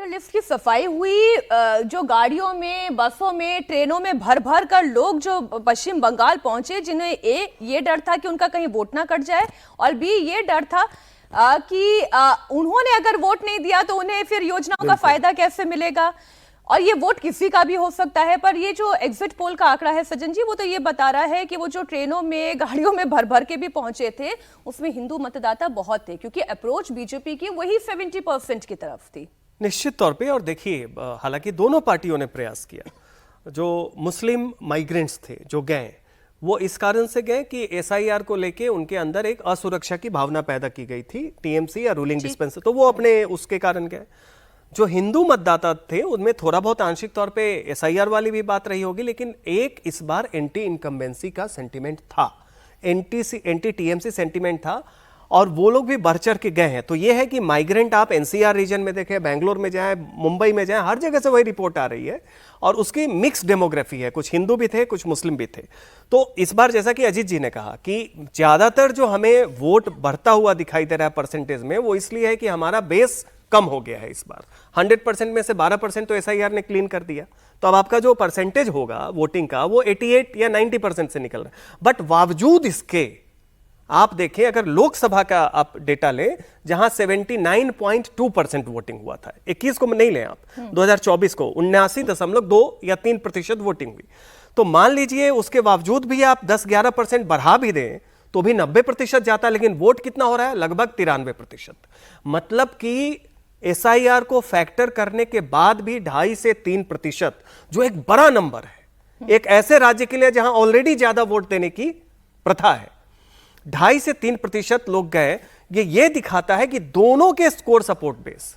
Voter list की सफाई हुई, जो गाड़ियों में, बसों में, ट्रेनों में भर भर कर लोग जो पश्चिम बंगाल पहुंचे, जिन्हें ये डर था कि उनका कहीं वोट ना कट जाए, और बी ये डर था कि उन्होंने अगर वोट नहीं दिया तो उन्हें फिर योजनाओं का फायदा कैसे मिलेगा, और ये वोट किसी का भी हो सकता है। पर ये जो एग्जिट पोल का आंकड़ा है सज्जन जी, वो तो ये बता रहा है कि वो जो ट्रेनों में, गाड़ियों में भर भर के भी पहुंचे थे, उसमें हिंदू मतदाता बहुत थे, क्योंकि अप्रोच बीजेपी की वही 70% की तरफ थी। निश्चित तौर पे। और देखिए, हालांकि दोनों पार्टियों ने प्रयास किया। जो मुस्लिम माइग्रेंट्स थे जो गए, वो इस कारण से गए कि एसआईआर को लेके उनके अंदर एक असुरक्षा की भावना पैदा की गई थी, टीएमसी या रूलिंग डिस्पेंसर, तो वो अपने उसके कारण गए। जो हिंदू मतदाता थे उनमें थोड़ा बहुत आंशिक तौर पे एसआईआर वाली भी बात रही होगी, लेकिन एक इस बार एंटी इनकम्बेंसी का सेंटीमेंट था, एंटी टीएमसी सेंटीमेंट था, और वो लोग भी बढ़ चढ़ के गए हैं। तो ये है कि माइग्रेंट आप एनसीआर रीजन में देखें, बेंगलोर में जाएं, मुंबई में जाएं, हर जगह से वही रिपोर्ट आ रही है, और उसकी मिक्स डेमोग्राफी है, कुछ हिंदू भी थे, कुछ मुस्लिम भी थे। तो इस बार जैसा कि अजीत जी ने कहा कि ज्यादातर जो हमें वोट बढ़ता हुआ दिखाई दे रहा है परसेंटेज में, वो इसलिए है कि हमारा बेस कम हो गया है। इस बार 100% में से 12% तो एसआईआर ने क्लीन कर दिया, तो अब आपका जो परसेंटेज होगा वोटिंग का वो 88 या 90% से निकल रहा है। बट बावजूद इसके आप देखें, अगर लोकसभा का आप डेटा लें, जहां 79.2% वोटिंग हुआ था, 21 को नहीं लें आप, 2024 को 79.2 या 3% वोटिंग हुई, तो मान लीजिए उसके बावजूद भी आप 10-11% बढ़ा भी दें तो भी 90% जाता, लेकिन वोट कितना हो रहा है? लगभग 93%। मतलब कि एसआईआर को फैक्टर करने के बाद भी 2.5 से 3%, जो एक बड़ा नंबर है एक ऐसे राज्य के लिए जहां ऑलरेडी ज्यादा वोट देने की प्रथा है, 2.5 से 3% लोग गए। ये दिखाता है कि दोनों के कोर सपोर्ट बेस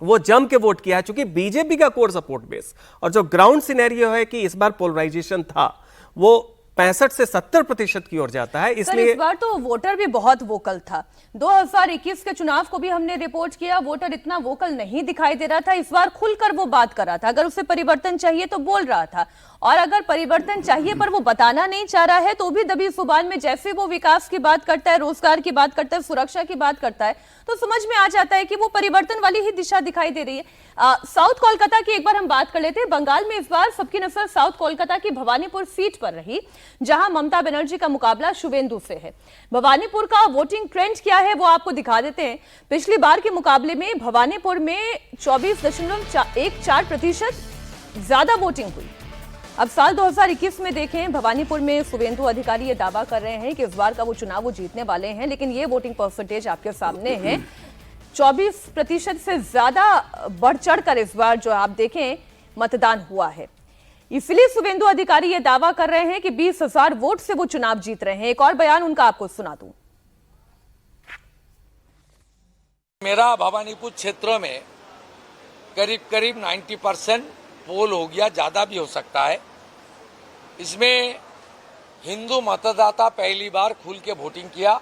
वो जम के वोट किया है, चूंकि बीजेपी का कोर सपोर्ट बेस और जो ग्राउंड सिनेरियो है कि इस बार पोलराइजेशन था, वो 65 से 70% की ओर जाता है। इसलिए इस बार तो वोटर भी बहुत वोकल था। 2021 के चुनाव को भी हमने रिपोर्ट किया, वोटर इतना वोकल नहीं दिखाई दे रहा था। इस बार खुलकर वो बात कर रहा था, अगर उसे परिवर्तन चाहिए तो बोल रहा था, और अगर परिवर्तन चाहिए पर वो बताना नहीं चाह रहा है तो भी दबी जुबान में जैसे वो विकास की बात करता है, रोजगार की बात करता है, सुरक्षा की बात करता है, तो समझ में आ जाता है कि वो परिवर्तन वाली ही दिशा दिखाई दे रही है। साउथ कोलकाता की एक बार हम बात कर लेते हैं। बंगाल में इस बार सबकी नजर साउथ कोलकाता की भवानीपुर सीट पर रही, जहां ममता बनर्जी का मुकाबला शुवेंदु से है। भवानीपुर का वोटिंग ट्रेंड क्या है वो आपको दिखा देते हैं। पिछली बार के मुकाबले में भवानीपुर में 24.14% ज्यादा वोटिंग हुई। अब साल 2021 में देखें, भवानीपुर में शुवेंदु अधिकारी ये दावा कर रहे हैं कि इस बार का वो चुनाव वो जीतने वाले हैं, लेकिन ये वोटिंग परसेंटेज आपके सामने है, 24% से ज्यादा बढ़ चढ़कर इस बार जो आप देखें मतदान हुआ है। इसलिए शुवेंदु अधिकारी ये दावा कर रहे हैं कि 20,000 वोट से वो चुनाव जीत रहे हैं। एक और बयान उनका आपको सुना दूं। मेरा भवानीपुर क्षेत्र में करीब 90% पोल हो गया, ज्यादा भी हो सकता है। इसमें हिंदू मतदाता पहली बार खुल के वोटिंग किया।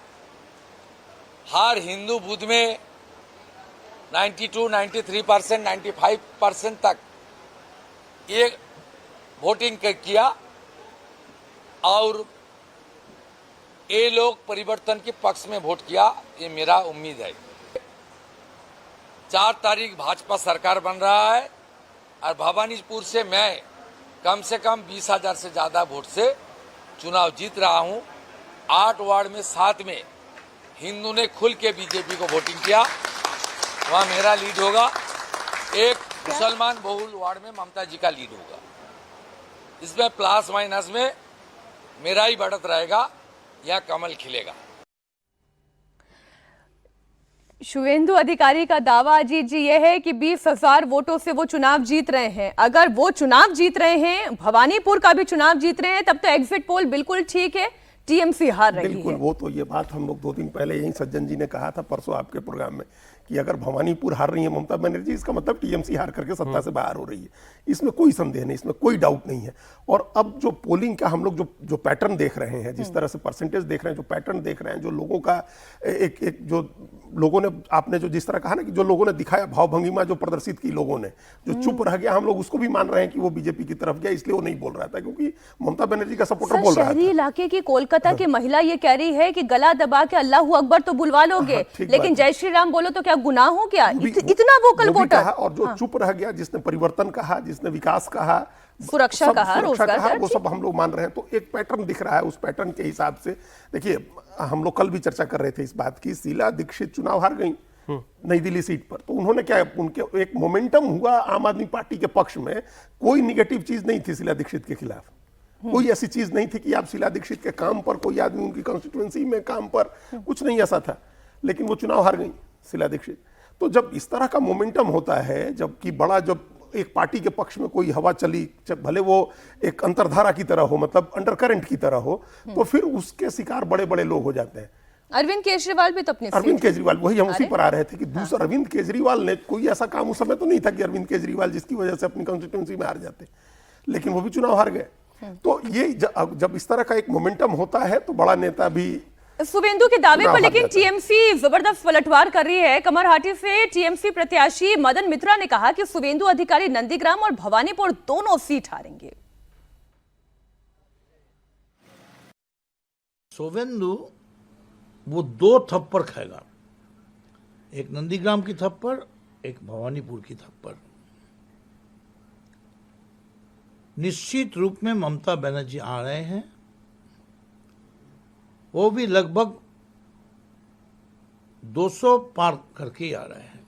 हर हिंदू बूथ में 92, 93%, 95% तक ये वोटिंग किया, और ये लोग परिवर्तन के पक्ष में वोट किया, ये मेरा उम्मीद है। 4 तारीख भाजपा सरकार बन रहा है, और भवानीपुर से मैं कम से कम 20,000 से ज्यादा वोट से चुनाव जीत रहा हूं। 8 वार्ड में 7 में हिंदू ने खुल के बीजेपी को वोटिंग किया, वहां मेरा लीड होगा। एक मुसलमान बहुल वार्ड में ममता जी का लीड होगा। इसमें प्लस माइनस में मेरा ही बढ़त रहेगा या कमल खिलेगा। शुवेंदु अधिकारी का दावा अजीत जी यह है कि 20,000 वोटों से वो चुनाव जीत रहे हैं। अगर वो चुनाव जीत रहे हैं, भवानीपुर का भी चुनाव जीत रहे हैं, तब तो एग्जिट पोल बिल्कुल ठीक है, टीएमसी हार रही है। बिल्कुल, वो तो ये बात हम लोग 2 दिन पहले यही सज्जन जी ने कहा था, परसों आपके प्रोग्राम में, कि अगर भवानीपुर हार रही है ममता बनर्जी, इसका मतलब टीएमसी हार करके सत्ता से बाहर हो रही है। इसमें कोई संदेह नहीं, इसमें कोई डाउट नहीं है। और अब जो पोलिंग का हम लोग जो पैटर्न देख रहे हैं, जिस तरह से परसेंटेज देख रहे हैं, जो पैटर्न देख रहे हैं, जो लोगों का एक जो लोगों ने, आपने जो जिस तरह कहा ना कि जो लोगों ने दिखाया भाव भंगिमा जो प्रदर्शित की लोगों ने, जो चुप रह गया, हम लोग उसको भी मान रहे हैं कि वो बीजेपी की तरफ गया, इसलिए वो नहीं बोल रहा था, क्योंकि ममता बनर्जी का सपोर्टर बोल रहा था। शहरी इलाके की कोलकाता की महिला ये कह रही है कि गला दबा के अल्लाहू अकबर तो बुलवा लोगे, लेकिन जय श्री राम बोलो तो क्या क्या गुनाह हो गया? वो भी- इतना वोकल वो भी वोटर। कहा, और जो चुप रह गया, जिसने परिवर्तन कहा, जिसने विकास कहा, सुरक्षा सब कहा, सुरक्षा रोजगार कहा, का, वो सब हम लोग मान रहे हैं। तो एक पैटर्न दिख रहा है, उस पैटर्न के हिसाब से देखिए, हम लोग कल भी चर्चा कर रहे थे इस बात की, शीला दीक्षित चुनाव हार गई नई दिल्ली सीट पर, तो उन्होंने क्या, उनके एक मोमेंटम हुआ आम आदमी पार्टी के पक्ष में, कोई निगेटिव चीज नहीं थी शीला दीक्षित के खिलाफ, कोई ऐसी चीज नहीं थी कि आप शीला दीक्षित के काम पर, कोई आदमी उनकी कॉन्स्टिट्यूएंसी में काम पर, कुछ नहीं ऐसा था, लेकिन वो चुनाव हार गई शीला दीक्षित। तो जब इस तरह का मोमेंटम होता है, जबकि बड़ा, जब एक पार्टी के पक्ष में कोई हवा चली, जब भले वो एक अंतरधारा की तरह हो, मतलब अंडरकरेंट की तरह हो, तो फिर उसके शिकार बड़े बड़े लोग हो जाते हैं। अरविंद केजरीवाल भी तो अपनी अरविंद केजरीवाल, वही हम उसी अरे? पर आ रहे थे कि दूसरा अरविंद केजरीवाल ने, कोई ऐसा काम उस समय तो नहीं था कि अरविंद केजरीवाल जिसकी वजह से अपनी कॉन्स्टिट्यूंसी में हार जाते, लेकिन वो भी चुनाव हार गए। तो ये जब इस तरह का एक मोमेंटम होता है, तो बड़ा नेता भी शुभेंदु के दावे चुनाव पर हार लेकिन जाता है। टीएमसी जबरदस्त पलटवार कर रही है। कमरहाटी से टीएमसी प्रत्याशी मदन मित्रा ने कहा कि शुभेंदु अधिकारी नंदीग्राम और भवानीपुर दोनों सीट हारेंगे। शुभेंदु वो 2 थप्पड़ खाएगा, एक नंदीग्राम की थप्पड़, एक भवानीपुर की थप्पड़। निश्चित रूप में ममता बनर्जी आ रहे हैं, वो भी लगभग 200 पार करके ही आ रहे हैं।